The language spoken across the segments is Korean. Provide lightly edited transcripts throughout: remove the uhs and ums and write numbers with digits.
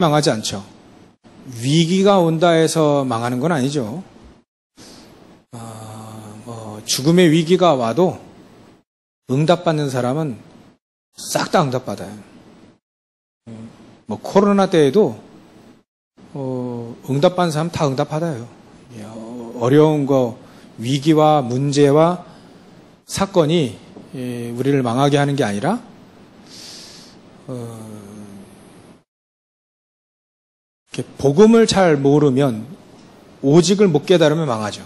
망하지 않죠. 위기가 온다 해서 망하는 건 아니죠. 죽음의 위기가 와도 응답받는 사람은 싹 다 응답받아요. 코로나 때에도 응답받는 사람 다 응답받아요. 어려운 거, 위기와 문제와 사건이 우리를 망하게 하는 게 아니라 복음을 잘 모르면, 오직을 못 깨달으면 망하죠.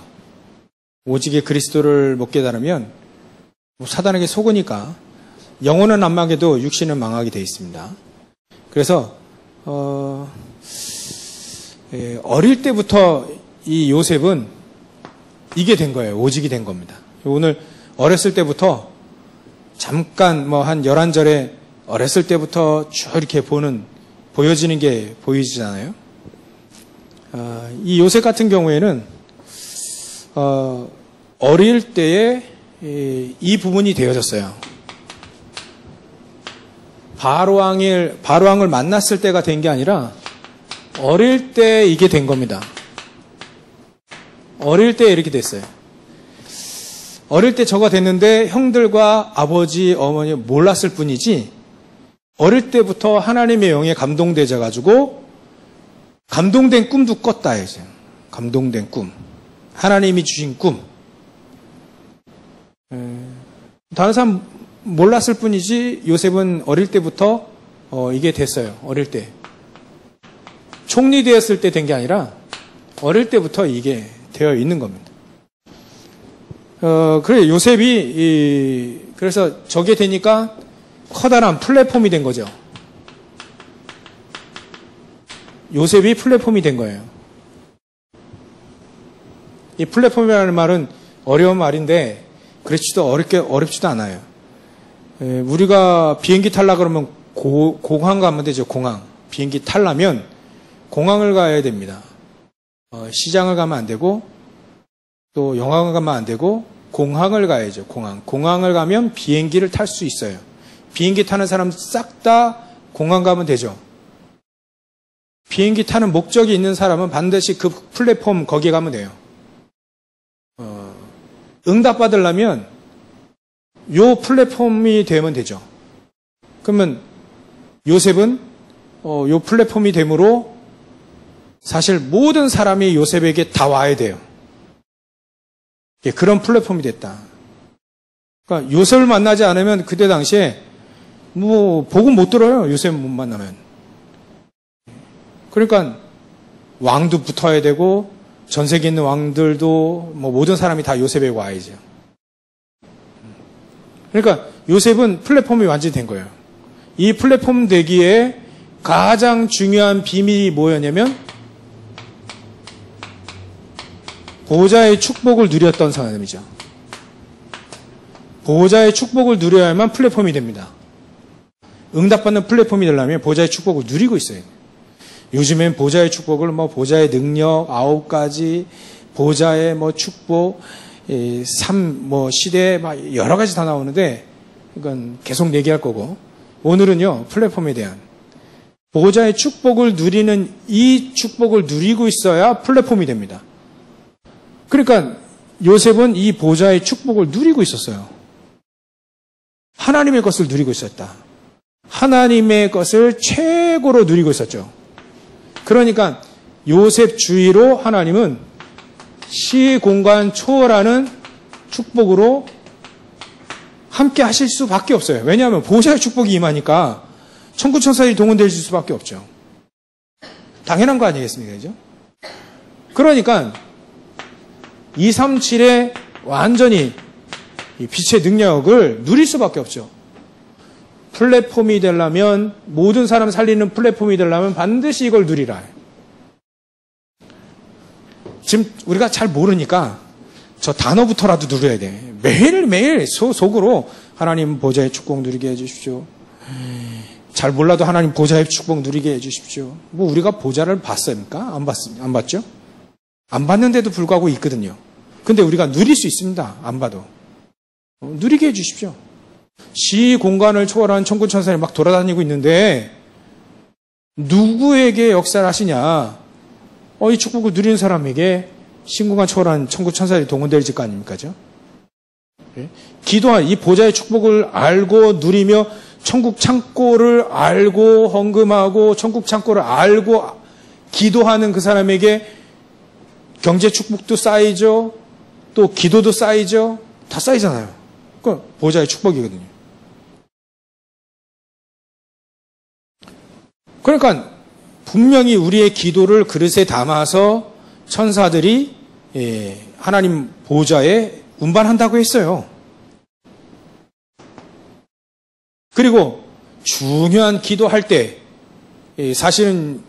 오직의 그리스도를 못 깨달으면 사단에게 속으니까 영혼은 안 망해도 육신은 망하게 되어 있습니다. 그래서 어릴 때부터 이 요셉은 이게 된 거예요. 오직이 된 겁니다. 오늘 어렸을 때부터 잠깐 한 11절에 어렸을 때부터 쭉 이렇게 보여지는 게 보이잖아요. 이 요셉 같은 경우에는 어릴 때에 이 부분이 되어졌어요. 바로왕을 만났을 때가 된 게 아니라 어릴 때 이게 된 겁니다. 어릴 때 이렇게 됐어요. 어릴 때 저가 됐는데 형들과 아버지, 어머니 몰랐을 뿐이지 어릴 때부터 하나님의 영에 감동되져 가지고 감동된 꿈도 꿨다 해서 감동된 꿈, 하나님이 주신 꿈. 다른 사람 몰랐을 뿐이지 요셉은 어릴 때부터 이게 됐어요. 어릴 때 총리 되었을 때 된 게 아니라 어릴 때부터 이게 되어 있는 겁니다. 그래 요셉이 그래서 저게 되니까 커다란 플랫폼이 된 거죠. 요셉이 플랫폼이 된 거예요. 이 플랫폼이라는 말은 어려운 말인데 그렇지도 어렵지도 않아요. 우리가 비행기 타려고 그러면 공항 가면 되죠. 공항. 비행기 타려면 공항을 가야 됩니다. 시장을 가면 안 되고 또 영화관 가면 안 되고 공항을 가야죠. 공항을 가면 비행기를 탈 수 있어요. 비행기 타는 사람 싹 다 공항 가면 되죠. 비행기 타는 목적이 있는 사람은 반드시 그 플랫폼 거기에 가면 돼요. 응답 받으려면 요 플랫폼이 되면 되죠. 그러면 요셉은 요 플랫폼이 되므로 사실 모든 사람이 요셉에게 다 와야 돼요. 그런 플랫폼이 됐다. 그러니까 요셉을 만나지 않으면 그때 당시에 복음 못 들어요. 요셉 못 만나면. 그러니까 왕도 붙어야 되고 전 세계에 있는 왕들도 모든 사람이 다 요셉에게 와야죠. 그러니까 요셉은 플랫폼이 완전히 된 거예요. 이 플랫폼 되기에 가장 중요한 비밀이 뭐였냐면 보호자의 축복을 누렸던 사람이죠. 보호자의 축복을 누려야만 플랫폼이 됩니다. 응답받는 플랫폼이 되려면 보호자의 축복을 누리고 있어야 돼요. 요즘엔 보호자의 축복을 보호자의 능력 9가지, 보호자의 축복, 시대 여러 가지 다 나오는데 이건 계속 얘기할 거고 오늘은요 플랫폼에 대한 보호자의 축복을 누리는 이 축복을 누리고 있어야 플랫폼이 됩니다. 그러니까 요셉은 이 보호자의 축복을 누리고 있었어요. 하나님의 것을 누리고 있었다. 하나님의 것을 최고로 누리고 있었죠. 그러니까 요셉 주위로 하나님은 시, 공간 초월하는 축복으로 함께 하실 수밖에 없어요. 왜냐하면 보호자의 축복이 임하니까 천구천사들이 동원될 수밖에 없죠. 당연한 거 아니겠습니까? 그죠? 그러니까 237에 완전히 이 빛의 능력을 누릴 수밖에 없죠. 플랫폼이 되려면 모든 사람 살리는 플랫폼이 되려면 반드시 이걸 누리라. 지금 우리가 잘 모르니까 저 단어부터라도 누려야 돼. 매일매일 속으로 하나님 보좌의 축복 누리게 해주십시오. 잘 몰라도 하나님 보좌의 축복 누리게 해주십시오. 우리가 보좌를 봤습니까? 안 봤죠? 안 봤는데도 불구하고 있거든요. 근데 우리가 누릴 수 있습니다. 안 봐도. 누리게 해주십시오. 시 공간을 초월한 천군천사들이 막 돌아다니고 있는데 누구에게 역사를 하시냐? 이 축복을 누리는 사람에게 신궁과 초월한 천국 천사들이 동원될 거 아닙니까? 기도한 이 보좌의 축복을 알고 누리며 천국 창고를 알고 헌금하고 천국 창고를 알고 기도하는 그 사람에게 경제 축복도 쌓이죠. 또 기도도 쌓이죠. 다 쌓이잖아요. 그건 보좌의 축복이거든요. 그러니까 분명히 우리의 기도를 그릇에 담아서 천사들이 하나님 보좌에 운반한다고 했어요. 그리고 중요한 기도할 때, 사실은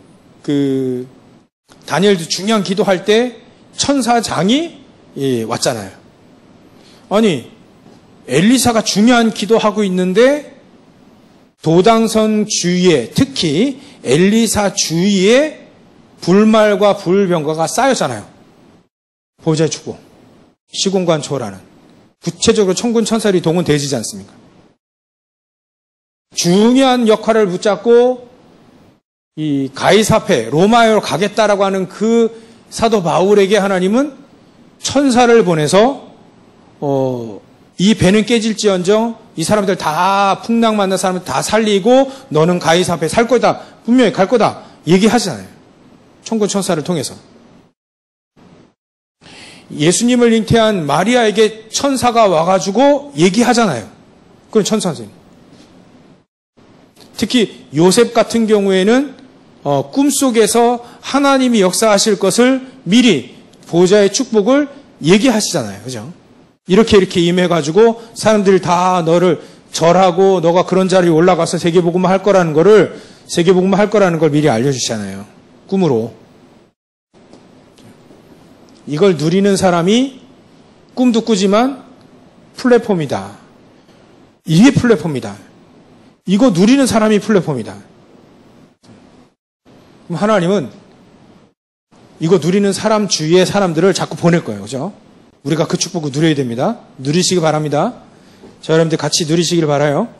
다니엘도 중요한 기도할 때 천사장이 왔잖아요. 아니, 엘리사가 중요한 기도하고 있는데 도당선 주위에, 특히 엘리사 주위에 불말과 불병과가 쌓였잖아요. 보좌의 축복, 시공간 초월하는. 구체적으로 천군 천사들이 동원되지 않습니까? 중요한 역할을 붙잡고 이 가이사페, 로마로 가겠다라고 하는 그 사도 바울에게 하나님은 천사를 보내서 이 배는 깨질지언정 이 사람들 다 풍랑 만난 사람들 다 살리고 너는 가이사페 살 거다. 분명히 갈 거다. 얘기하잖아요. 천군 천사를 통해서. 예수님을 잉태한 마리아에게 천사가 와가지고 얘기하잖아요. 그건 천사 선생님. 특히 요셉 같은 경우에는 꿈속에서 하나님이 역사하실 것을 미리 보좌의 축복을 얘기하시잖아요. 그죠? 이렇게 임해가지고 사람들이 다 너를 절하고 너가 그런 자리에 올라가서 세계복음을 할 거라는 걸 미리 알려주시잖아요. 꿈으로. 이걸 누리는 사람이 꿈도 꾸지만 플랫폼이다. 이게 플랫폼이다. 이거 누리는 사람이 플랫폼이다. 그럼 하나님은 이거 누리는 사람 주위의 사람들을 자꾸 보낼 거예요. 그죠? 우리가 그 축복을 누려야 됩니다. 누리시기 바랍니다. 자, 여러분들 같이 누리시길 바라요.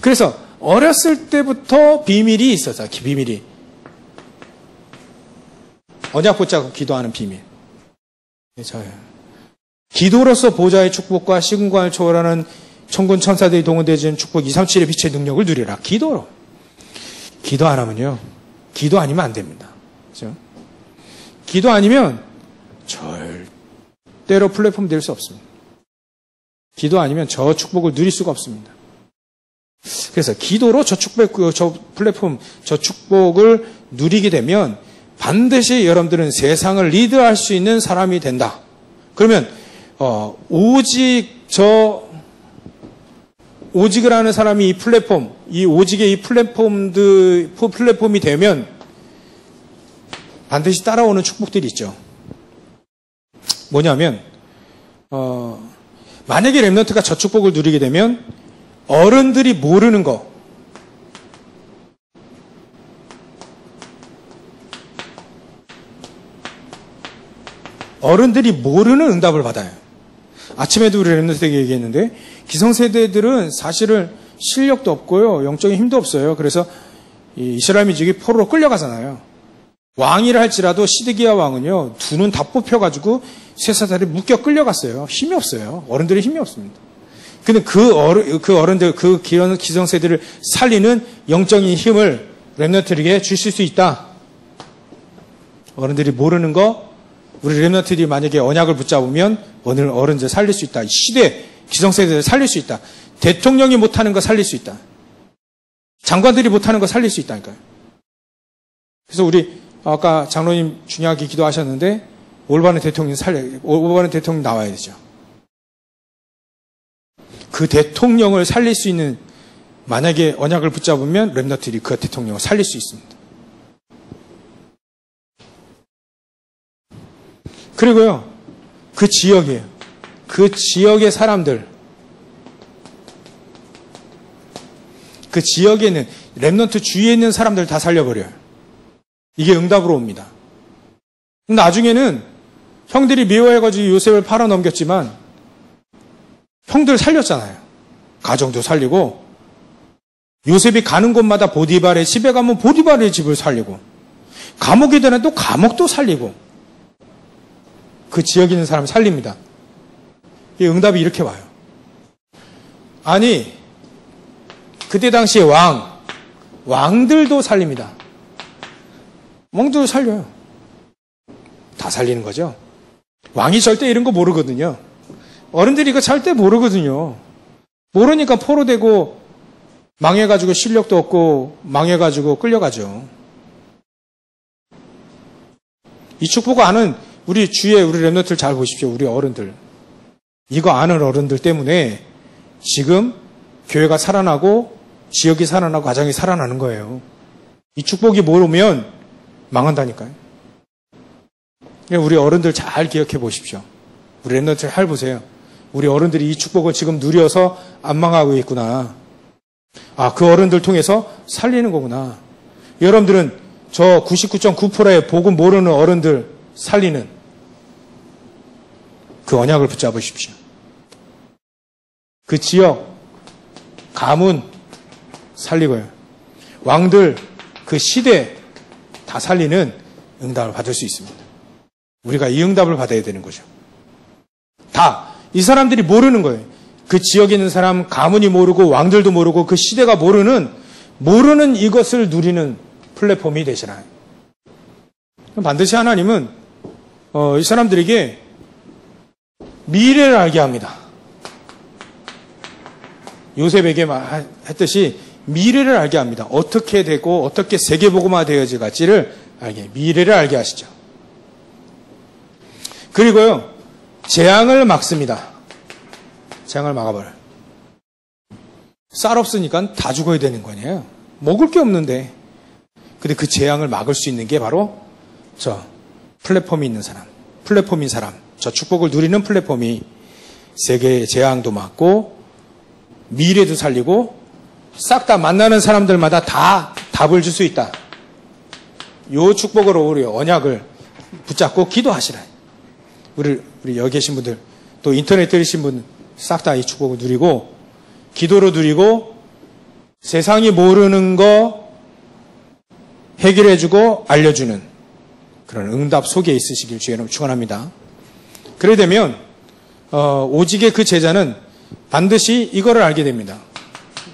그래서 어렸을 때부터 비밀이 있었어요. 비밀이. 언약 붙잡고 기도하는 비밀. 저예요. 기도로서 보좌의 축복과 시공간을 초월하는 천군 천사들이 동원되어지는 축복 237의 빛의 능력을 누리라. 기도로. 기도 안 하면요. 기도 아니면 안 됩니다. 그렇죠? 기도 아니면 절대로 플랫폼 될 수 없습니다. 기도 아니면 저 축복을 누릴 수가 없습니다. 그래서 기도로 저 플랫폼, 저 축복을 누리게 되면 반드시 여러분들은 세상을 리드할 수 있는 사람이 된다. 그러면 오직을 하는 사람이 이 플랫폼, 이 오직의 이 플랫폼이 되면 반드시 따라오는 축복들이 있죠. 뭐냐면 만약에 렘넌트가 저 축복을 누리게 되면 어른들이 모르는 거, 어른들이 모르는 응답을 받아요. 아침에도 우리 렘넌트에게 얘기했는데 기성세대들은 사실은 실력도 없고요. 영적인 힘도 없어요. 그래서 이 이스라엘 민족이 포로로 끌려가잖아요. 왕이라 할지라도 시드기야 왕은요. 두 눈 다 뽑혀가지고 쇠사슬에 묶여 끌려갔어요. 힘이 없어요. 어른들의 힘이 없습니다. 근데 그 어른들, 그 기성세대를 살리는 영적인 힘을 렘넌트에게 주실 수 있다. 어른들이 모르는 거, 우리 렘넌트들이 만약에 언약을 붙잡으면 오늘 어른들 살릴 수 있다. 시대, 기성세대를 살릴 수 있다. 대통령이 못하는 거 살릴 수 있다. 장관들이 못하는 거 살릴 수 있다니까요. 그래서 우리 아까 장로님 중요하게 기도하셨는데 올바른 대통령 나와야 되죠. 그 대통령을 살릴 수 있는, 만약에 언약을 붙잡으면 렘넌트들이 그 대통령을 살릴 수 있습니다. 그리고요, 그 지역이에요. 그 지역의 사람들, 그 지역에 있는 렘넌트 주위에 있는 사람들 다 살려버려요. 이게 응답으로 옵니다. 나중에는 형들이 미워해가지고 요셉을 팔아넘겼지만 형들 살렸잖아요. 가정도 살리고 요셉이 가는 곳마다 보디발의 집에 가면 보디발의 집을 살리고, 감옥에 들어가면 또 감옥도 살리고, 그 지역에 있는 사람을 살립니다. 이 응답이 이렇게 와요. 아니, 그때 당시에 왕들도 살립니다. 왕들도 살려요. 다 살리는 거죠. 왕이 절대 이런 거 모르거든요. 어른들이 이거 절대 모르거든요. 모르니까 포로되고 망해가지고 실력도 없고 망해가지고 끌려가죠. 이 축복을 아는 우리 주위에 우리 렘넌트를 잘 보십시오. 우리 어른들. 이거 아는 어른들 때문에 지금 교회가 살아나고 지역이 살아나고 가정이 살아나는 거예요. 이 축복이 모르면 망한다니까요. 우리 어른들 잘 기억해 보십시오. 우리 렘넌트 잘 보세요. 우리 어른들이 이 축복을 지금 누려서 안 망하고 있구나. 아, 그 어른들 통해서 살리는 거구나. 여러분들은 저 99.9%의 복음 모르는 어른들 살리는 그 언약을 붙잡으십시오. 그 지역, 가문 살리고요. 왕들, 그 시대 다 살리는 응답을 받을 수 있습니다. 우리가 이 응답을 받아야 되는 거죠. 다 이 사람들이 모르는 거예요. 그 지역에 있는 사람, 가문이 모르고 왕들도 모르고 그 시대가 모르는 이것을 누리는 플랫폼이 되시나요? 반드시 하나님은 이 사람들에게 미래를 알게 합니다. 요셉에게 했듯이 미래를 알게 합니다. 어떻게 되고 어떻게 세계복음화 되어질 갈지를 미래를 알게 하시죠. 그리고요, 재앙을 막습니다. 재앙을 막아버려요. 쌀 없으니까 다 죽어야 되는 거네요. 먹을 게 없는데. 근데 그 재앙을 막을 수 있는 게 바로 저 플랫폼이 있는 사람, 플랫폼인 사람, 저 축복을 누리는 플랫폼이 세계의 재앙도 막고 미래도 살리고 싹 다 만나는 사람들마다 다 답을 줄 수 있다. 요 축복으로 우리 언약을 붙잡고 기도하시라. 우리 여기 계신 분들, 또 인터넷 들으신 분 싹 다 이 축복을 누리고 기도로 누리고 세상이 모르는 거 해결해주고 알려주는 그런 응답 속에 있으시길 주의 이름으로 축원합니다. 그래 되면 오직의 그 제자는 반드시 이거를 알게 됩니다.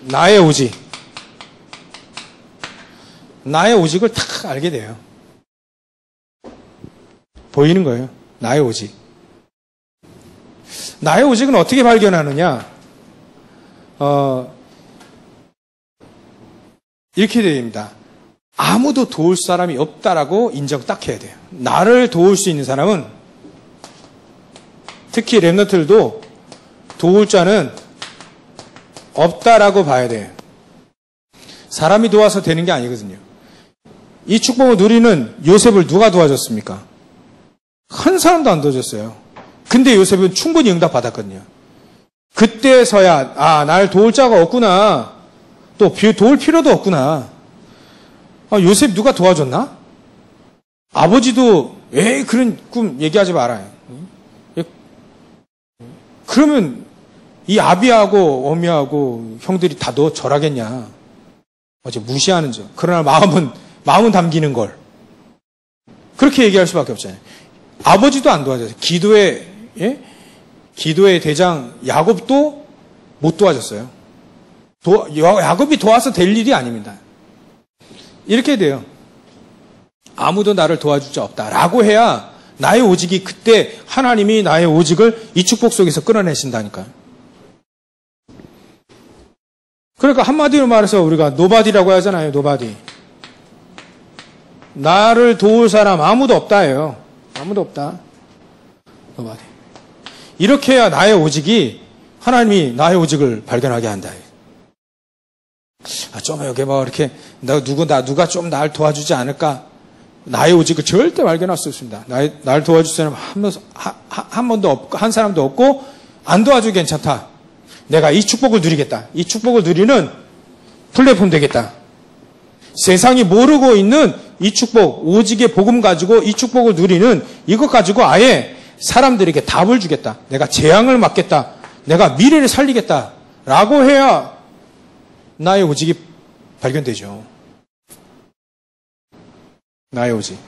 나의 오직. 나의 오직을 딱 알게 돼요. 보이는 거예요. 나의 오직. 나의 오직은 어떻게 발견하느냐? 이렇게 됩니다. 아무도 도울 사람이 없다라고 인정 딱 해야 돼요. 나를 도울 수 있는 사람은, 특히 렘넌트들도 도울 자는 없다라고 봐야 돼요. 사람이 도와서 되는 게 아니거든요. 이 축복을 누리는 요셉을 누가 도와줬습니까? 한 사람도 안 도와줬어요. 근데 요셉은 충분히 응답받았거든요. 그때서야 날 도울 자가 없구나. 또 도울 필요도 없구나. 요셉 누가 도와줬나? 아버지도 왜 그런 꿈 얘기하지 말아요. 그러면 이 아비하고 어미하고 형들이 다 너 절하겠냐. 어제 무시하는 점. 그러나 마음은 담기는 걸. 그렇게 얘기할 수밖에 없잖아요. 아버지도 안 도와줬어요. 기도의 대장 야곱도 못 도와줬어요. 야곱이 도와서 될 일이 아닙니다. 이렇게 돼요. 아무도 나를 도와줄 자 없다라고 해야 나의 오직이, 그때 하나님이 나의 오직을 이 축복 속에서 끌어내신다니까요. 그러니까 한마디로 말해서 우리가 노바디라고 하잖아요. 노바디. 나를 도울 사람 아무도 없다예요. 아무도 없다. 노바디. 이렇게 해야 나의 오직이, 하나님이 나의 오직을 발견하게 한다. 좀 여기 이렇게 누가 좀 날 도와주지 않을까? 나의 오직을 절대 발견할 수 없습니다. 날 도와줄 사람 한 번도 없고, 한 사람도 없고, 안 도와줘도 괜찮다. 내가 이 축복을 누리겠다. 이 축복을 누리는 플랫폼 되겠다. 세상이 모르고 있는 이 축복, 오직의 복음 가지고 이 축복을 누리는 이것 가지고 아예 사람들에게 답을 주겠다. 내가 재앙을 막겠다. 내가 미래를 살리겠다. 라고 해야 나의 오직이 발견되죠. 나의 오직.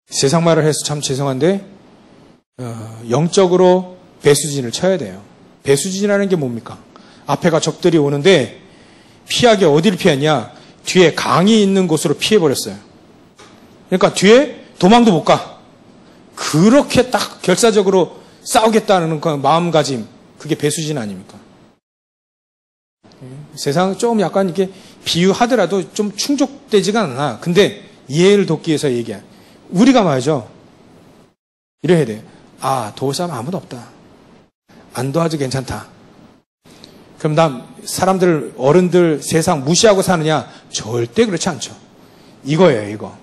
세상 말을 해서 참 죄송한데 영적으로 배수진을 쳐야 돼요. 배수진이라는 게 뭡니까? 앞에가 적들이 오는데 피하게 어디를 피했냐? 뒤에 강이 있는 곳으로 피해버렸어요. 그러니까 뒤에 도망도 못 가. 그렇게 딱 결사적으로 싸우겠다는 그 마음가짐, 그게 배수진 아닙니까? 세상 좀 약간 이렇게 비유하더라도 좀 충족되지가 않아. 근데 이해를 돕기 위해서 얘기한. 우리가 말이죠. 이래야 돼요. 아, 도울 사람 아무도 없다. 안 도와도 괜찮다. 그럼 난 사람들, 어른들 세상 무시하고 사느냐? 절대 그렇지 않죠. 이거예요, 이거.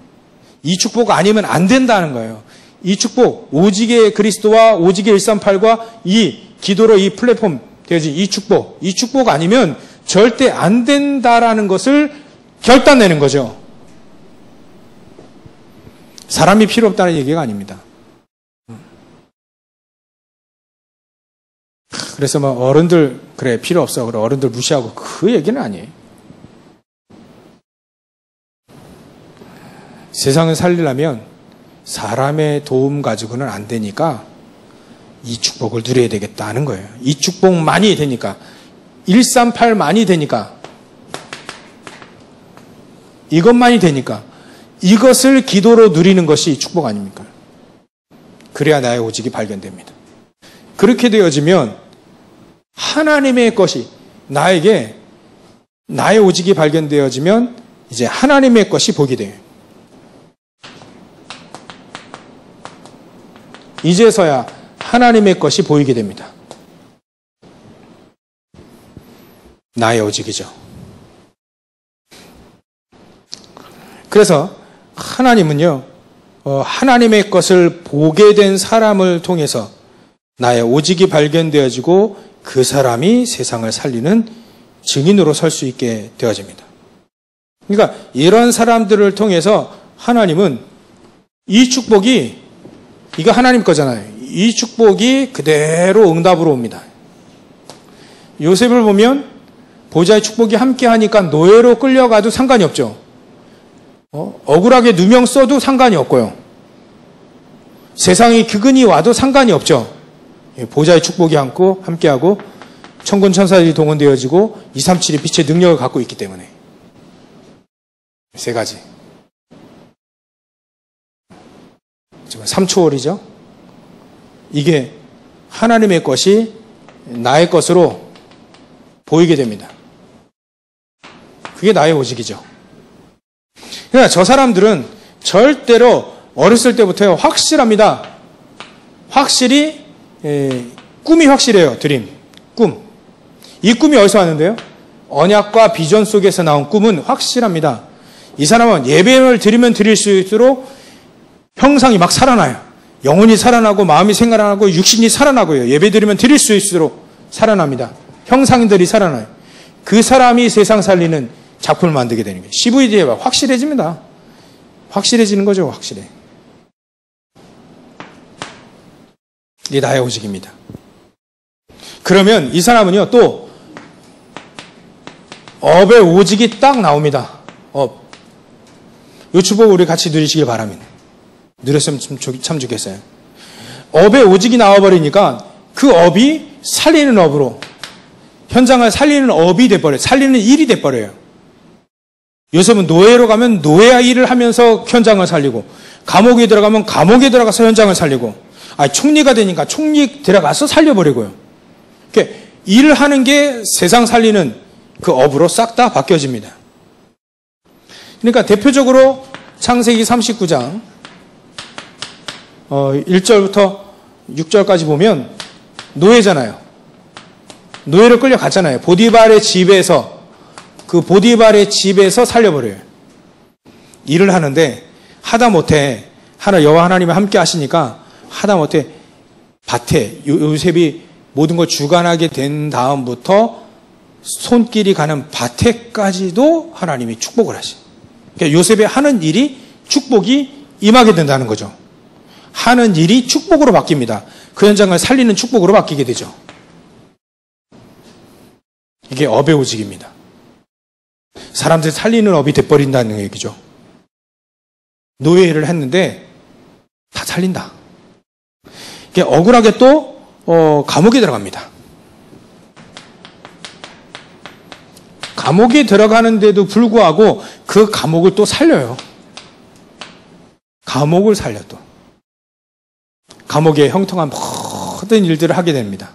이 축복 아니면 안 된다는 거예요. 이 축복, 오직의 그리스도와 오직의 138과 이 기도로 이 플랫폼 되어진 이 축복 아니면 절대 안 된다라는 것을 결단내는 거죠. 사람이 필요 없다는 얘기가 아닙니다. 그래서 뭐 어른들 그래 필요 없어 그래 어른들 무시하고 그 얘기는 아니에요. 세상을 살리려면 사람의 도움 가지고는 안 되니까 이 축복을 누려야 되겠다는 거예요. 이 축복만이 되니까 138만이 되니까 이것만이 되니까 이것을 기도로 누리는 것이 축복 아닙니까? 그래야 나의 오직이 발견됩니다. 그렇게 되어지면 하나님의 것이 나에게 나의 오직이 발견되어지면 이제 하나님의 것이 보게 돼요. 이제서야 하나님의 것이 보이게 됩니다. 나의 오직이죠. 그래서 하나님은요, 하나님의 것을 보게 된 사람을 통해서 나의 오직이 발견되어지고 그 사람이 세상을 살리는 증인으로 설 수 있게 되어집니다. 그러니까 이런 사람들을 통해서 하나님은 이 축복이 이거 하나님 거잖아요. 이 축복이 그대로 응답으로 옵니다. 요셉을 보면 보좌의 축복이 함께하니까 노예로 끌려가도 상관이 없죠. 억울하게 누명 써도 상관이 없고요. 세상이 기근이 와도 상관이 없죠. 보좌의 축복이 함께하고 천군 천사들이 동원되어지고 237이 빛의 능력을 갖고 있기 때문에 세 가지. 지금 3초월이죠. 이게 하나님의 것이 나의 것으로 보이게 됩니다. 그게 나의 오직이죠. 그러니까 저 사람들은 절대로 어렸을 때부터 확실합니다. 확실히 꿈이 확실해요. 드림, 꿈. 이 꿈이 어디서 왔는데요? 언약과 비전 속에서 나온 꿈은 확실합니다. 이 사람은 예배를 드리면 드릴수록 형상이 막 살아나요. 영혼이 살아나고 마음이 생각나고 육신이 살아나고요. 예배 드리면 드릴 수 있을수록 살아납니다. 형상들이 살아나요. 그 사람이 세상 살리는 작품을 만들게 되는 거예요. CVD가 확실해집니다. 확실해지는 거죠. 확실해. 이게 나의 오직입니다. 그러면 이 사람은요 또 업의 오직이 딱 나옵니다. 업. 이 축복 우리 같이 누리시길 바랍니다. 누렸으면 참 좋겠어요. 업의 오직이 나와버리니까 그 업이 살리는 업으로 현장을 살리는 업이 돼버려요. 살리는 일이 돼버려요. 요셉은 노예로 가면 노예 일을 하면서 현장을 살리고 감옥에 들어가면 감옥에 들어가서 현장을 살리고 총리가 되니까 총리 들어가서 살려버리고요. 그러니까 일을 하는 게 세상 살리는 그 업으로 싹 다 바뀌어집니다. 그러니까 대표적으로 창세기 39장 1절부터 6절까지 보면 노예잖아요. 노예로 끌려갔잖아요. 보디발의 집에서 그 보디발의 집에서 살려버려요. 일을 하는데 하다못해 여호와 하나님이 함께 하시니까 하다못해 밭에 요셉이 모든 걸 주관하게 된 다음부터 손길이 가는 밭에까지도 하나님이 축복을 하시. 그러니까 요셉의 하는 일이 축복이 임하게 된다는 거죠. 하는 일이 축복으로 바뀝니다. 그 현장을 살리는 축복으로 바뀌게 되죠. 이게 업의 오직입니다. 사람들 살리는 업이 돼버린다는 얘기죠. 노예를 했는데 다 살린다. 이게 억울하게 또 감옥에 들어갑니다. 감옥에 들어가는데도 불구하고 그 감옥을 또 살려요. 감옥을 살려 또. 감옥에 형통한 모든 일들을 하게 됩니다.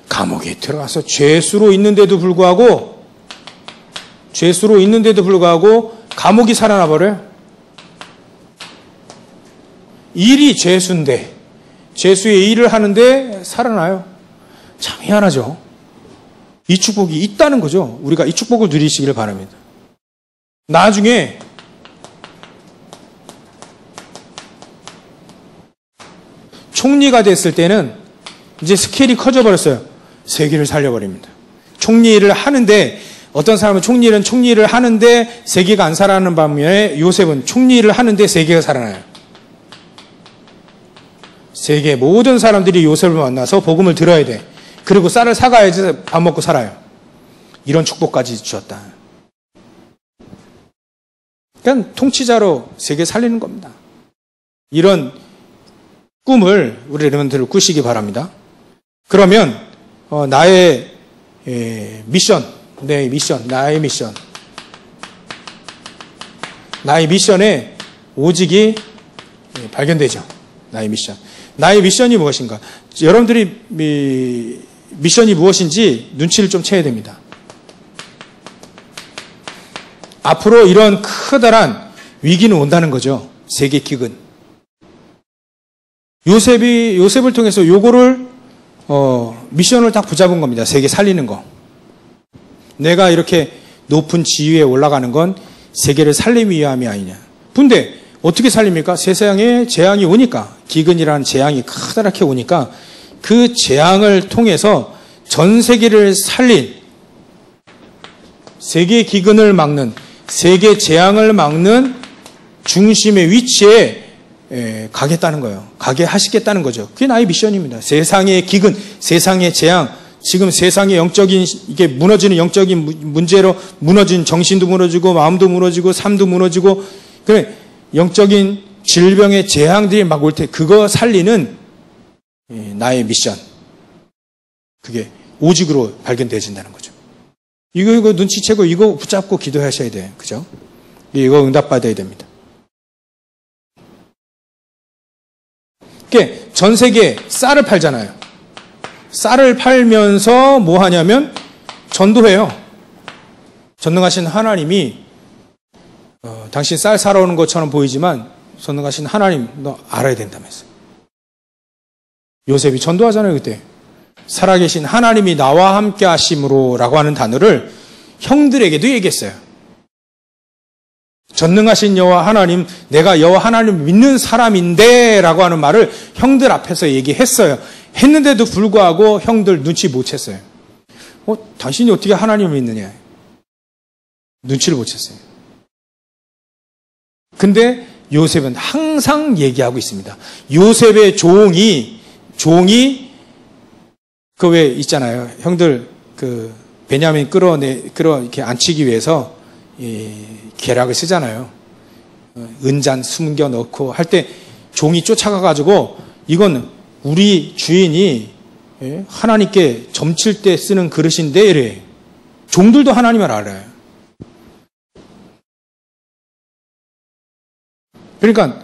감옥에 들어가서 죄수로 있는데도 불구하고 감옥이 살아나 버려요. 일이 죄수인데 죄수의 일을 하는데 살아나요. 참 희한하죠. 이 축복이 있다는 거죠. 우리가 이 축복을 누리시기를 바랍니다. 나중에 총리가 됐을 때는 이제 스케일이 커져 버렸어요. 세계를 살려버립니다. 총리 일을 하는데 어떤 사람은 총리를 하는데 세계가 안 살아나는 반면에 요셉은 총리 일을 하는데 세계가 살아나요. 세계 모든 사람들이 요셉을 만나서 복음을 들어야 돼. 그리고 쌀을 사가야지 밥 먹고 살아요. 이런 축복까지 주었다. 그냥 통치자로 세계 살리는 겁니다. 이런 꿈을 우리 여러분들 꾸시기 바랍니다. 그러면 나의 미션, 나의 미션에 오직이 발견되죠. 나의 미션. 나의 미션이 무엇인가? 여러분들이 미션이 무엇인지 눈치를 좀 채야 됩니다. 앞으로 이런 커다란 위기는 온다는 거죠. 세계 기근. 요셉을 통해서 요거를 미션을 딱 붙잡은 겁니다. 세계 살리는 거. 내가 이렇게 높은 지위에 올라가는 건 세계를 살리기 위함이 아니냐. 근데 어떻게 살립니까? 세상에 재앙이 오니까, 기근이라는 재앙이 커다랗게 오니까 그 재앙을 통해서 전 세계를 살린, 세계 기근을 막는, 세계 재앙을 막는 중심의 위치에 가겠다는 거예요. 가게 하시겠다는 거죠. 그게 나의 미션입니다. 세상의 기근, 세상의 재앙, 지금 세상의 영적인, 이게 무너지는 영적인 문제로 무너진 정신도 무너지고, 마음도 무너지고, 삶도 무너지고, 그래, 영적인 질병의 재앙들이 막 올 때, 그거 살리는 나의 미션. 그게 오직으로 발견되어진다는 거죠. 이거 눈치채고, 이거 붙잡고 기도하셔야 돼요. 그죠? 이거 응답받아야 됩니다. 전 세계에 쌀을 팔잖아요. 쌀을 팔면서 뭐 하냐면 전도해요. 전능하신 하나님이 당신 쌀 사러 오는 것처럼 보이지만 전능하신 하나님 너 알아야 된다면서요. 요셉이 전도하잖아요. 그때 살아계신 하나님이 나와 함께 하심으로 라고 하는 단어를 형들에게도 얘기했어요. 전능하신 여호와 하나님, 내가 여호와 하나님을 믿는 사람인데 라고 하는 말을 형들 앞에서 얘기했어요. 했는데도 불구하고 형들 눈치 못 챘어요. 당신이 어떻게 하나님을 믿느냐. 눈치를 못 챘어요. 근데 요셉은 항상 얘기하고 있습니다. 요셉의 종이 그 왜 있잖아요. 형들 베냐민 이렇게 앉히기 위해서 계략을 쓰잖아요. 은잔 숨겨 넣고 할 때 종이 쫓아가가지고 이건 우리 주인이 하나님께 점칠 때 쓰는 그릇인데 이래. 종들도 하나님을 알아요. 그러니까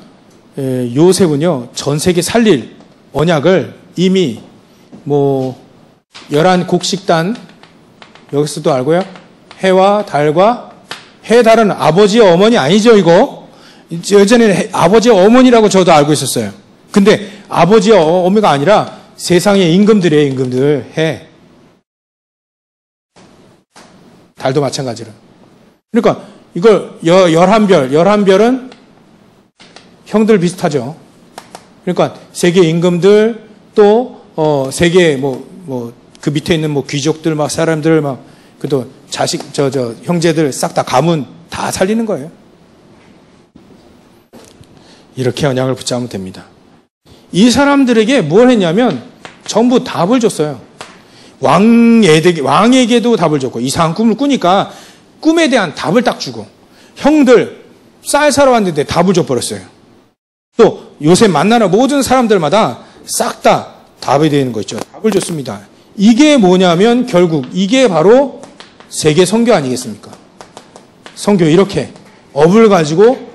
요셉은요 전 세계 살릴 언약을 이미 11곡식단 여기서도 알고요. 해와 달과 해 달은 아버지의 어머니 아니죠 이거. 예전에는 아버지의 어머니라고 저도 알고 있었어요. 근데 아버지의 어머니가 아니라 세상의 임금들이에요. 임금들. 해 달도 마찬가지로. 그러니까 이걸 11별은 형들 비슷하죠. 그러니까 세계 임금들 또 세계 그 밑에 있는 귀족들 막 사람들 막 그도 자식 형제들 싹 다 가문 다 살리는 거예요. 이렇게 언약을 붙잡으면 됩니다. 이 사람들에게 뭘 했냐면 전부 답을 줬어요. 왕에게도 답을 줬고 이상한 꿈을 꾸니까 꿈에 대한 답을 딱 주고, 형들 쌀 사러 왔는데 답을 줘버렸어요. 또 요새 만나는 모든 사람들마다 싹 다 답이 되는 거 있죠. 답을 줬습니다. 이게 뭐냐면 결국 이게 바로 세계 선교 아니겠습니까? 선교, 이렇게 업을 가지고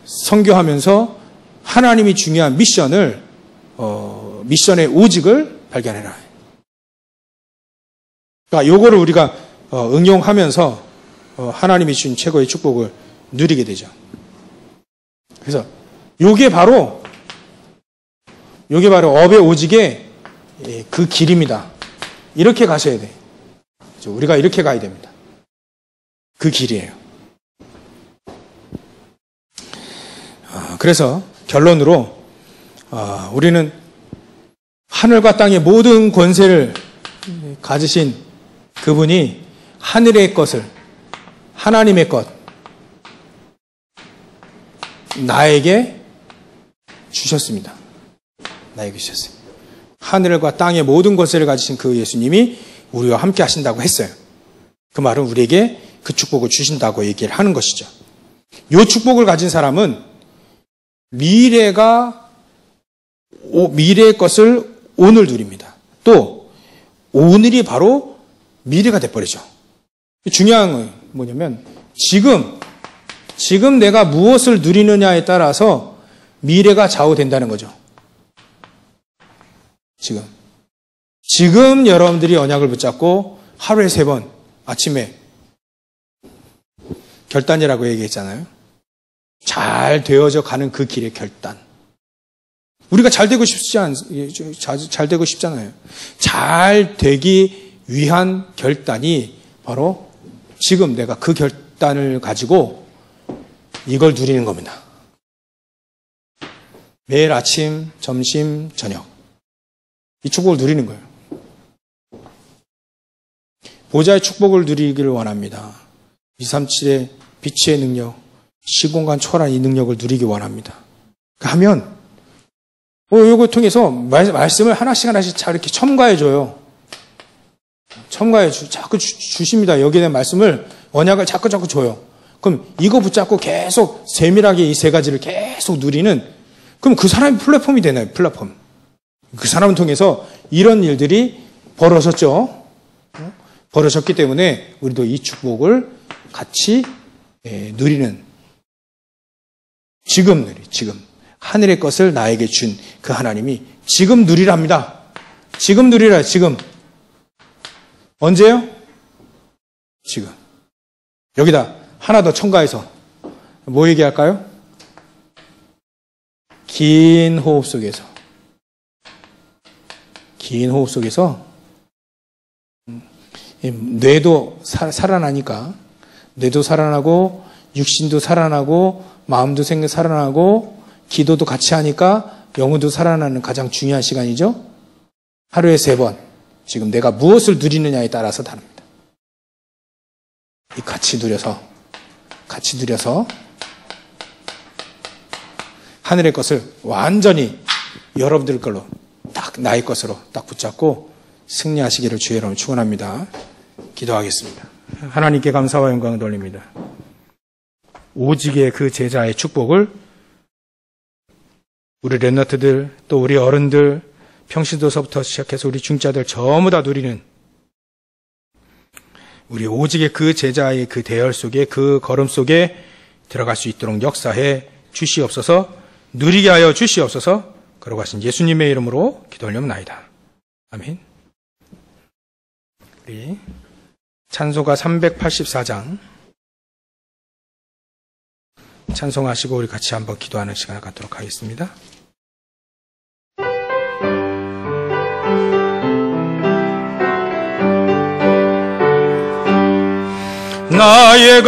선교하면서 하나님이 중요한 미션의 오직을 발견해라. 그러니까 요거를 우리가 응용하면서 하나님이 주신 최고의 축복을 누리게 되죠. 그래서 요게 바로 업의 오직의 그 길입니다. 이렇게 가셔야 돼. 우리가 이렇게 가야 됩니다. 그 길이에요. 그래서 결론으로 우리는 하늘과 땅의 모든 권세를 가지신 그분이 하늘의 것을, 하나님의 것, 나에게 주셨습니다. 나에게 주셨어요. 하늘과 땅의 모든 권세를 가지신 그 예수님이 우리와 함께 하신다고 했어요. 그 말은 우리에게 그 축복을 주신다고 얘기를 하는 것이죠. 이 축복을 가진 사람은 미래의 것을 오늘 누립니다. 또 오늘이 바로 미래가 돼버리죠. 중요한 건 뭐냐면 지금 내가 무엇을 누리느냐에 따라서 미래가 좌우된다는 거죠. 지금 여러분들이 언약을 붙잡고 하루에 3번 아침에 결단이라고 얘기했잖아요. 잘 되어져 가는 그 길의 결단. 우리가 잘 되고 싶잖아요. 잘 되기 위한 결단이 바로 지금 내가 그 결단을 가지고 이걸 누리는 겁니다. 매일 아침, 점심, 저녁. 이 축복을 누리는 거예요. 보좌의 축복을 누리기를 원합니다. 237의 빛의 능력, 시공간 초월한 이 능력을 누리기 원합니다. 하면 이거 통해서 말씀을 하나씩 이렇게 첨가해줘요. 자꾸 주십니다. 여기에 대한 말씀을, 언약을 자꾸 줘요. 그럼 이거 붙잡고 계속 세밀하게 이 3가지를 계속 누리는, 그럼 그 사람이 플랫폼이 되나요? 플랫폼. 그 사람을 통해서 이런 일들이 벌어졌죠. 벌어졌기 때문에 우리도 이 축복을 같이 누리는, 지금 하늘의 것을 나에게 준 그 하나님이 지금 누리랍니다. 지금 누리라. 지금. 언제요? 지금. 여기다 하나 더 첨가해서 뭐 얘기할까요? 긴 호흡 속에서 뇌도 살아나니까, 뇌도 살아나고 육신도 살아나고 마음도 살아나고 기도도 같이 하니까 영혼도 살아나는 가장 중요한 시간이죠. 하루에 3번. 지금 내가 무엇을 누리느냐에 따라서 다릅니다. 같이 누려서 하늘의 것을 완전히 여러분들 걸로 딱 나의 것으로 딱 붙잡고 승리하시기를 주의 이름으로 축원합니다. 기도하겠습니다. 하나님께 감사와 영광을 돌립니다. 오직의 그 제자의 축복을 우리 렘넌트들, 또 우리 어른들, 평신도서부터 시작해서 우리 중자들 전부 다 누리는 우리 오직의 그 제자의 그 대열 속에, 그 걸음 속에 들어갈 수 있도록 역사해 주시옵소서, 누리게 하여 주시옵소서. 그러고 하신 예수님의 이름으로 기도하옵나이다. 아멘. 우리 찬송가 384장 찬송하시고 우리 같이 한번 기도하는 시간을 갖도록 하겠습니다. 나의